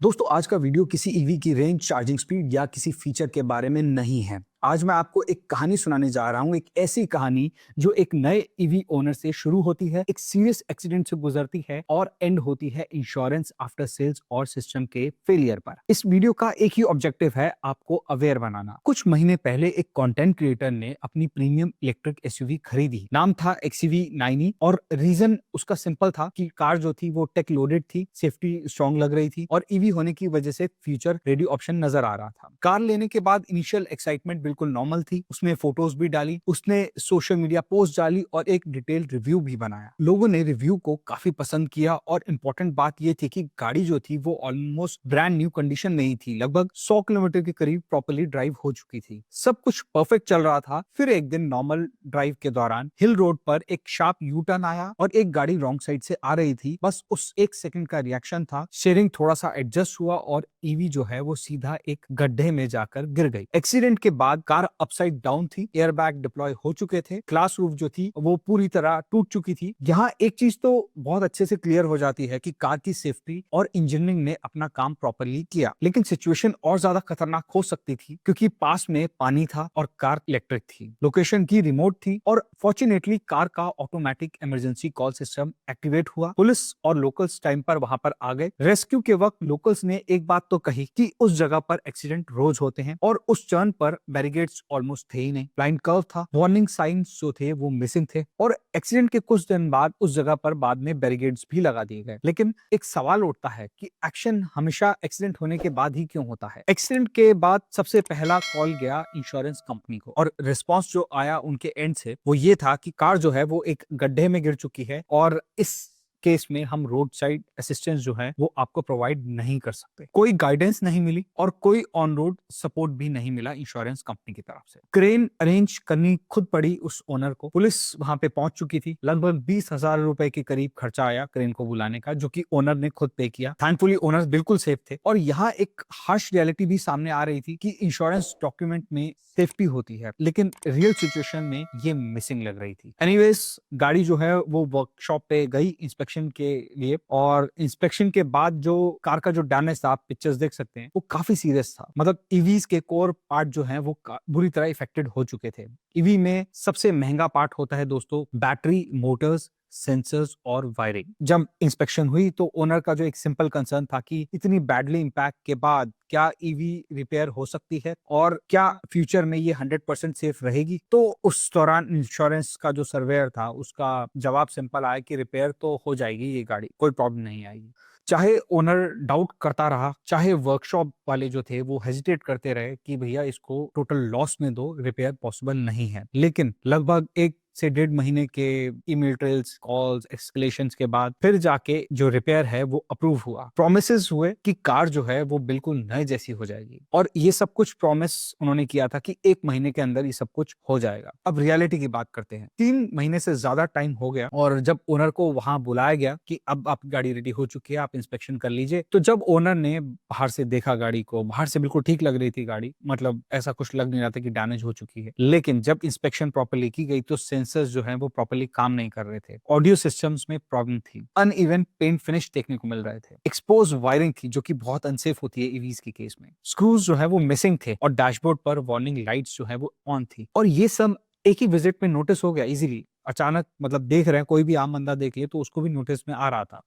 दोस्तों आज का वीडियो किसी ईवी की रेंज, चार्जिंग स्पीड या किसी फीचर के बारे में नहीं है। आज मैं आपको एक कहानी सुनाने जा रहा हूँ, एक ऐसी कहानी जो एक नए ईवी ओनर से शुरू होती है, एक सीरियस एक्सीडेंट से गुजरती है और एंड होती है इंश्योरेंस आफ्टर सेल्स और सिस्टम के फेलियर पर। इस वीडियो का एक ही ऑब्जेक्टिव है, आपको अवेयर बनाना। कुछ महीने पहले एक कंटेंट क्रिएटर ने अपनी प्रीमियम इलेक्ट्रिक एसयूवी खरीदी। नाम था XUV 9e और रीजन उसका सिंपल था कि कार जो थी वो टेक लोडेड थी, सेफ्टी स्ट्रॉन्ग लग रही थी और ईवी होने की वजह से फ्यूचर रेडी ऑप्शन नजर आ रहा था। कार लेने के बाद इनिशियल एक्साइटमेंट बिल्कुल नॉर्मल थी। उसने फोटोज भी डाली, उसने सोशल मीडिया पोस्ट डाली और एक डिटेल्ड रिव्यू भी बनाया। लोगों ने रिव्यू को काफी पसंद किया और इम्पोर्टेंट बात यह थी कि गाड़ी जो थी वो ऑलमोस्ट ब्रांड न्यू कंडीशन में ही थी, लगभग 100 किलोमीटर के करीब प्रॉपर्ली ड्राइव हो चुकी थी। सब कुछ परफेक्ट चल रहा था। फिर एक दिन नॉर्मल ड्राइव के दौरान हिल रोड पर एक शार्प यू टर्न आया और एक गाड़ी रॉन्ग साइड से आ रही थी। बस उस एक सेकंड का रिएक्शन था, स्टीयरिंग थोड़ा सा एडजस्ट हुआ और ईवी जो है वो सीधा एक गड्ढे में जाकर गिर गई। एक्सीडेंट के बाद कार अपसाइड डाउन थी, एयरबैग डिप्लॉय हो चुके थे, ग्लास रूफ जो थी वो पूरी तरह टूट चुकी थी। यहाँ एक चीज तो बहुत अच्छे से क्लियर हो जाती है कि कार की सेफ्टी और इंजीनियरिंग ने अपना काम प्रॉपरली किया, लेकिन सिचुएशन और ज्यादा खतरनाक हो सकती थी क्योंकि पास में पानी था और कार इलेक्ट्रिक थी, लोकेशन की रिमोट थी और फॉर्चुनेटली कार का automatic emergency call system activate हुआ। पुलिस और लोकल्स टाइम पर वहां पर आ गए। रेस्क्यू के वक्त लोकल्स ने एक बात तो कही कि उस जगह पर एक्सीडेंट रोज होते हैं और उस टर्न पर बैरिकेड्स ऑलमोस्ट थे ही नहीं, ब्लाइंड कर्व था, वार्निंग साइंस जो थे वो मिसिंग थे और एक्सीडेंट के कुछ दिन बाद उस जगह पर बाद में बैरिकेड्स भी लगा दिए गए। लेकिन एक सवाल उठता है कि एक्शन हमेशा एक्सीडेंट होने के बाद ही क्यों होता है। एक्सीडेंट के बाद सबसे पहला कॉल गया इंश्योरेंस कंपनी को और रिस्पॉन्स जो आया उनके एंड से वो ये था कि कार जो है वो एक गड्ढे में गिर चुकी है और इस केस में हम रोड साइड असिस्टेंस जो है वो आपको प्रोवाइड नहीं कर सकते। कोई गाइडेंस नहीं मिली और कोई ऑन रोड सपोर्ट भी नहीं मिला इंश्योरेंस कंपनी की तरफ से। क्रेन अरेंज करनी खुद पड़ी उस ओनर को। पुलिस वहां पे पहुंच चुकी थी। लगभग 20,000 रुपए के करीब खर्चा आया क्रेन को बुलाने का, जो कि ओनर ने खुद पे किया। थैंकफुली ओनर बिल्कुल सेफ थे और यहाँ एक हार्श रियलिटी भी सामने आ रही थी कि इंश्योरेंस डॉक्यूमेंट में सेफ्टी होती है, लेकिन रियल सिचुएशन में ये मिसिंग लग रही थी। एनीवेज गाड़ी जो है वो वर्कशॉप पे गई इंस्पेक्शन के लिए और इंस्पेक्शन के बाद जो कार का जो डैमेज था, आप पिक्चर्स देख सकते हैं, वो काफी सीरियस था। मतलब ईवीज के कोर पार्ट जो है वो बुरी तरह इफेक्टेड हो चुके थे। ईवी में सबसे महंगा पार्ट होता है दोस्तों बैटरी, मोटर्स, सेंसर्स और वायरिंग। जब इंस्पेक्शन हुई तो ओनर का जो एक सिंपल कंसर्न था कि इतनी बैडली इंपैक्ट के बाद क्या ईवी रिपेयर हो सकती है और क्या फ्यूचर में ये 100% सेफ रहेगी। तो उस दौरान इंश्योरेंस का जो सर्वेयर था उसका जवाब सिंपल आया कि रिपेयर तो हो जाएगी, ये गाड़ी कोई प्रॉब्लम नहीं आएगी। चाहे ओनर डाउट करता रहा, चाहे वर्कशॉप वाले जो थे वो हेजिटेट करते रहे कि भैया इसको टोटल लॉस में दो, रिपेयर पॉसिबल नहीं है, लेकिन लगभग 1 से 1.5 महीने के ईमेल ट्रेल्स, कॉल्स, एक्सक्लेशंस के बाद फिर जाके जो रिपेयर है वो अप्रूव हुआ। प्रोमिसेस हुए कि कार जो है वो बिल्कुल नए जैसी हो जाएगी और ये सब कुछ प्रॉमिस उन्होंने किया था कि 1 महीने के अंदर ये सब कुछ हो जाएगा। अब रियलिटी की बात करते हैं। 3 महीने से ज्यादा टाइम हो गया और जब ओनर को वहां बुलाया गया कि अब आपकी गाड़ी रेडी हो चुकी है, आप इंस्पेक्शन कर लीजिए, तो जब ओनर ने बाहर से देखा गाड़ी को, बाहर से बिल्कुल ठीक लग रही थी गाड़ी, मतलब ऐसा कुछ लग नहीं रहा था कि डैमेज हो चुकी है, लेकिन जब इंस्पेक्शन प्रॉपर्ली की गई तो सेंसर्स जो है वो प्रॉपर्ली काम नहीं कर रहे थे, ऑडियो सिस्टम्स में प्रॉब्लम थी, अनइवन पेंट फिनिश देखने को मिल रहे थे, एक्सपोज वायरिंग थी जो कि बहुत अनसेफ होती है ईवीज के केस में, स्क्रूज जो है वो मिसिंग थे और डैशबोर्ड पर वार्निंग लाइट्स जो है वो ऑन थी। और ये सब एक ही विजिट में नोटिस हो गया इजीली। अचानक मतलब देख रहे हैं, कोई भी आम बंदा देख ले तो उसको भी नोटिस में आ रहा था।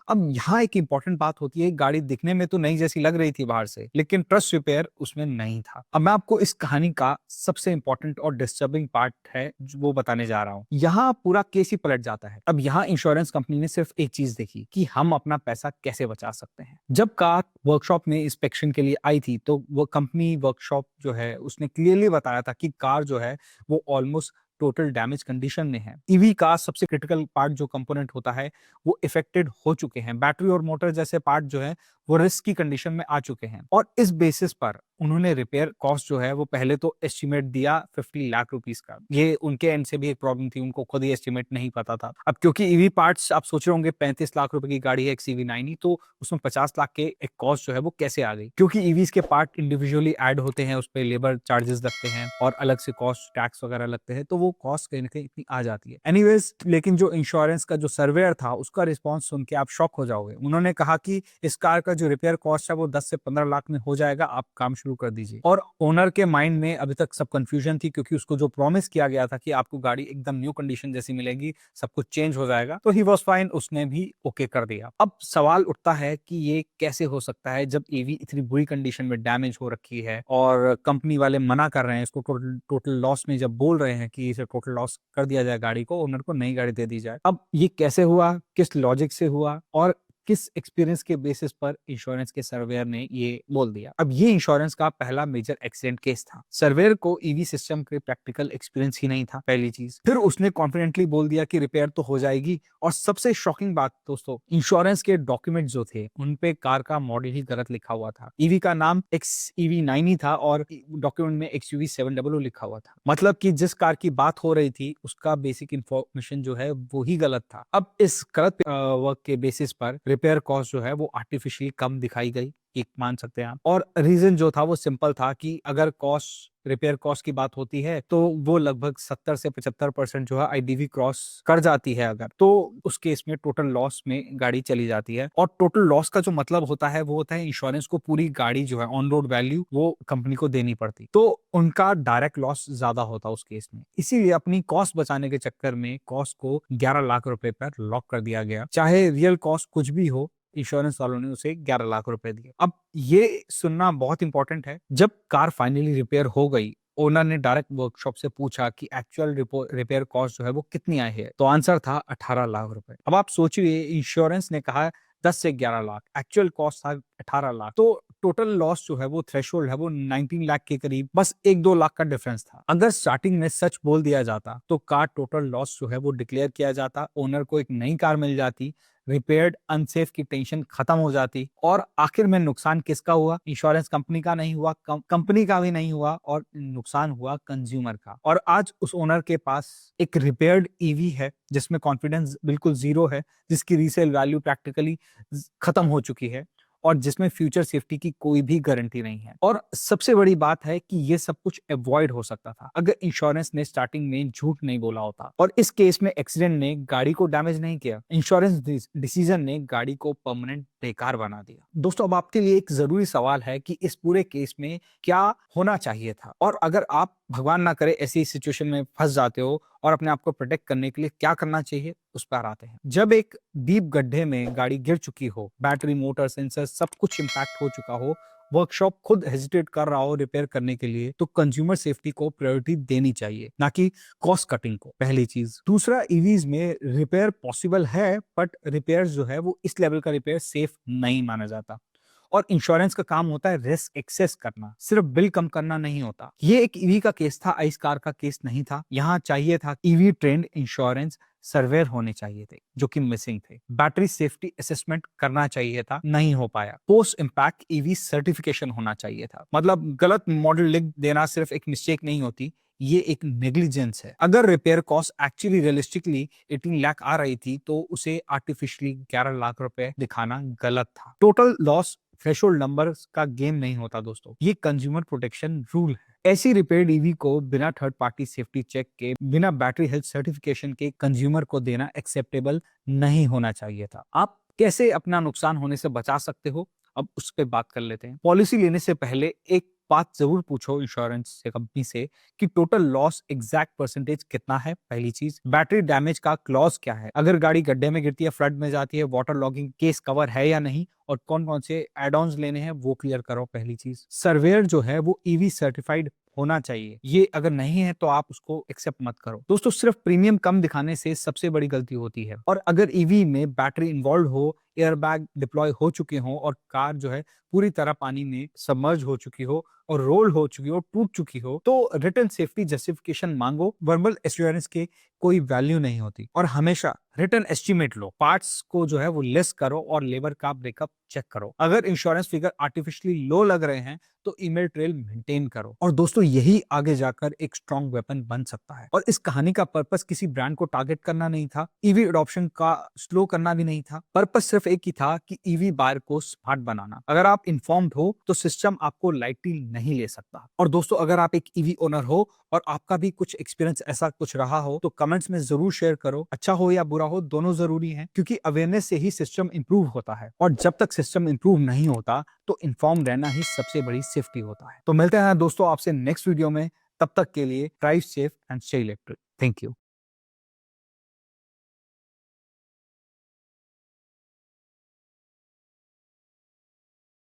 अब यहाँ एक इंपॉर्टेंट बात होती है, गाड़ी दिखने में तो नई जैसी लग रही थी बाहर से, लेकिन ट्रस्ट रिपेयर उसमें नहीं था। अब मैं आपको इस कहानी का सबसे इंपॉर्टेंट और डिस्टर्बिंग पार्ट है जो वो बताने जा रहा हूँ। यहाँ पूरा केस ही पलट जाता है। अब यहाँ इंश्योरेंस कंपनी ने सिर्फ एक चीज देखी कि हम अपना पैसा कैसे बचा सकते हैं। जब कार वर्कशॉप में इंस्पेक्शन के लिए आई थी तो वो कंपनी वर्कशॉप जो है उसने क्लियरली बताया था कि कार जो है वो ऑलमोस्ट टोटल डैमेज कंडीशन में है। ईवी का सबसे क्रिटिकल पार्ट जो कंपोनेंट होता है वो इफेक्टेड हो चुके हैं। बैटरी और मोटर जैसे पार्ट जो है वो रिस्क की कंडीशन में आ चुके हैं और इस बेसिस पर उन्होंने रिपेयर कॉस्ट जो है वो पहले तो एस्टिमेट दिया 50 लाख रुपीस का। ये उनके एंड से भी एक प्रॉब्लम थी, उनको खुद ही एस्टिमेट नहीं पता था। अब क्योंकि ईवी पार्ट्स आप सोच रहे होंगे 35 लाख रुपए की गाड़ी है XUV 9e, तो उसमें 50 लाख के एक कॉस्ट जो है वो कैसे आ गई, क्योंकि ईवीज के पार्ट इंडिविजुअली ऐड होते हैं, उस पर लेबर चार्जेस लगते हैं और अलग से कॉस्ट टैक्स वगैरह लगते हैं, तो वो कॉस्ट कहीं ना कहीं इतनी आ जाती है। एनीवेज, लेकिन जो इंश्योरेंस का जो सर्वेयर था उसका रिस्पॉन्स सुन के आप शॉक हो जाओगे। उन्होंने कहा कि इस कार का जो रिपेयर कॉस्ट है वो 10 से 15 लाख में हो जाएगा, आप काम शुरू कर दीजिए। और ओनर के माइंड में अभी तक सब कंफ्यूजन थी, क्योंकि उसको जो प्रॉमिस किया गया था कि आपको गाड़ी एकदम न्यू कंडीशन जैसी मिलेगी, सब कुछ चेंज हो जाएगा, तो ही वाज फाइन, उसने भी ओके कर दिया। अब सवाल उठता है कि ये कैसे हो सकता है जब ईवी इतनी बुरी कंडीशन में डैमेज हो रखी है और कंपनी वाले मना कर रहे हैं इसको, टोटल लॉस में जब बोल रहे हैं कि इसे टोटल लॉस कर दिया जाए, गाड़ी को, ओनर को नई गाड़ी दे दी जाए। अब ये कैसे हुआ, किस लॉजिक से हुआ और किस एक्सपीरियंस के बेसिस पर इंश्योरेंस के सर्वेयर ने ये बोल दिया। अब ये इंश्योरेंस का पहला मेजर एक्सीडेंट केस था। सर्वेयर को ईवी सिस्टम के प्रैक्टिकल एक्सपीरियंस ही नहीं था, पहली चीज। फिर उसने कॉन्फिडेंटली बोल दिया कि रिपेयर तो हो जाएगी, और सबसे शॉकिंग बात दोस्तों, इंश्योरेंस के डॉक्यूमेंट जो थे उनपे कार का मॉडल ही गलत लिखा हुआ था। ईवी का नाम XEV9 ही था और डॉक्यूमेंट में XUV700 लिखा हुआ था। मतलब कि जिस कार की बात हो रही थी उसका बेसिक इंफॉर्मेशन जो है वो ही गलत था। अब इस गलत वर्क के बेसिस पर रिपेयर कॉस्ट जो है वो आर्टिफिशियली कम दिखाई गई, एक मान सकते हैं आप। और रीजन जो था वो सिंपल था कि अगर रिपेयर कॉस्ट की बात होती है तो वो लगभग 70 से 75% जो है IDV क्रॉस कर जाती है, अगर तो उस केस में टोटल लॉस में गाड़ी चली जाती है। और टोटल लॉस का जो मतलब होता है वो होता है इंश्योरेंस को पूरी गाड़ी जो है ऑन रोड वैल्यू वो कंपनी को देनी पड़ती, तो उनका डायरेक्ट लॉस ज्यादा होता उस केस में। इसीलिए अपनी कॉस्ट बचाने के चक्कर में कॉस्ट को 11 लाख रुपए पर लॉक कर दिया गया, चाहे रियल कॉस्ट कुछ भी हो, इंश्योरेंस वालों ने उसे 11 लाख रुपए दिए। अब ये सुनना बहुत इंपॉर्टेंट है, जब कार फाइनली रिपेयर हो गई, ओनर ने डायरेक्ट वर्कशॉप से पूछा कि एक्चुअल रिपेयर कॉस्ट जो है वो कितनी आई है, तो आंसर था 18 लाख रुपए। अब आप सोचिए, इंश्योरेंस ने कहा 10 से 11 लाख, एक्चुअल कॉस्ट था 18 लाख, तो टोटल लॉस जो है वो थ्रेशोल्ड है वो 19 लाख के करीब, बस 1-2 लाख का डिफरेंस था। अगर स्टार्टिंग में सच बोल दिया जाता तो कार टोटल लॉस जो है वो डिक्लेयर किया जाता, ओनर को एक नई कार मिल जाती, रिपेयर्ड अनसेफ की टेंशन खत्म हो जाती, और आखिर में नुकसान किसका हुआ? इंश्योरेंस कंपनी का नहीं हुआ, कंपनी का भी नहीं हुआ, और नुकसान हुआ कंज्यूमर का। और आज उस ओनर के पास एक रिपेयर्ड ईवी है जिसमें कॉन्फिडेंस बिल्कुल जीरो है, जिसकी रीसेल वैल्यू प्रैक्टिकली खत्म हो चुकी है, और जिसमें फ्यूचर सेफ्टी की कोई भी गारंटी नहीं है। और सबसे बड़ी बात है कि ये सब कुछ अवॉइड हो सकता था अगर इंश्योरेंस ने स्टार्टिंग में झूठ नहीं बोला होता। और इस केस में एक्सीडेंट ने गाड़ी को डैमेज नहीं किया, इंश्योरेंस डिसीजन ने गाड़ी को परमानेंट बेकार बना दिया। दोस्तों, अब आपके लिए एक जरूरी सवाल है कि इस पूरे केस में क्या होना चाहिए था, और अगर आप भगवान ना करे ऐसी सिचुएशन में फंस जाते हो और अपने आप को प्रोटेक्ट करने के लिए क्या करना चाहिए, उस पर आते हैं। जब एक डीप गड्ढे में गाड़ी गिर चुकी हो, बैटरी, मोटर, सेंसर सब कुछ इंपैक्ट हो चुका हो, वर्कशॉप खुद हेजिटेट कर रहा हो रिपेयर करने के लिए, तो कंज्यूमर सेफ्टी को प्रायोरिटी देनी चाहिए, ना कि कॉस्ट कटिंग को, पहली चीज। दूसरा, ईवीज में रिपेयर पॉसिबल है, बट रिपेयर जो है वो इस लेवल का रिपेयर सेफ नहीं माना जाता। और इंश्योरेंस का काम होता है रिस्क एक्सेस करना, सिर्फ बिल कम करना नहीं होता। ये एक ईवी का केस था, आइस कार का केस नहीं था। यहाँ चाहिए था ईवी ट्रेंड इंश्योरेंस सर्वेयर होने चाहिए थे, जो कि मिसिंग थे। बैटरी सेफ्टी असेसमेंट करना चाहिए था, नहीं हो पाया। पोस्ट इंपैक्ट ईवी सर्टिफिकेशन होना चाहिए था। मतलब गलत मॉडल लिख देना सिर्फ एक मिस्टेक नहीं होती, ये एक नेग्लिजेंस है। अगर repair cost actually realistically 18 lakh आ रही थी तो उसे आर्टिफिशियली 11 लाख रुपए दिखाना गलत था। टोटल लॉस थ्रेशोल्ड नंबर का गेम नहीं होता दोस्तों, ये कंज्यूमर प्रोटेक्शन रूल है। ऐसी रिपेयर्ड ईवी को बिना थर्ड पार्टी सेफ्टी चेक के, बिना बैटरी हेल्थ सर्टिफिकेशन के कंज्यूमर को देना एक्सेप्टेबल नहीं होना चाहिए था। आप कैसे अपना नुकसान होने से बचा सकते हो, अब उस पर बात कर लेते हैं। पॉलिसी लेने से पहले एक बात जरूर पूछो इंश्योरेंस कंपनी से कि टोटल लॉस एग्जैक्ट परसेंटेज कितना है, पहली चीज। बैटरी डैमेज का क्लॉज क्या है, अगर गाड़ी गड्ढे में गिरती है, फ्लड में जाती है, वाटर लॉगिंग केस कवर है या नहीं, और कौन कौन से एड ऑन्स लेने हैं वो क्लियर करो, पहली चीज। सर्वेयर जो है वो ईवी सर्टिफाइड होना चाहिए, ये अगर नहीं है तो आप उसको एक्सेप्ट मत करो। दोस्तों, सिर्फ प्रीमियम कम दिखाने से सबसे बड़ी गलती होती है। और अगर ईवी में बैटरी इन्वॉल्व हो, एयरबैग डिप्लॉय हो चुके हो, और कार जो है पूरी तरह पानी में सबमर्ज हो चुकी हो और रोल हो चुकी हो, टूट चुकी हो, तो रिटर्न सेफ्टी जस्टिफिकेशन मांगो। वर्बल एश्योरेंस के कोई वैल्यू नहीं होती। और हमेशा रिटर्न एस्टिमेट लो, पार्ट्स को जो है वो लेस करो और लेबर का ब्रेकअप चेक करो। अगर इंश्योरेंस फिगर आर्टिफिशियली लो लग रहे हैं तो ईमेल ट्रेल मेंटेन करो। और दोस्तों, यही आगे जाकर एक स्ट्रॉन्ग वेपन बन सकता है। और इस कहानी का पर्पस किसी ब्रांड को टारगेट करना नहीं था, ईवी अडॉप्शन का स्लो करना भी नहीं था। पर्पस सिर्फ एक ही था कि ईवी बायर को स्मार्ट बनाना। अगर आप इन्फॉर्म्ड हो तो सिस्टम आपको लाइटली नहीं ले सकता। और दोस्तों, अगर आप एक ईवी ओनर हो और आपका भी कुछ एक्सपीरियंस ऐसा कुछ रहा हो तो कमेंट्स में जरूर शेयर करो। अच्छा हो या बुरा हो, दोनों जरूरी हैं, क्योंकि अवेयरनेस से ही सिस्टम इंप्रूव होता है, और जब तक सिस्टम इंप्रूव नहीं होता तो इन्फॉर्म रहना ही सबसे बड़ी सेफ्टी होता है। तो मिलते हैं दोस्तों आपसे नेक्स्ट वीडियो में। तब तक के लिए drive safe and stay electric. Thank you.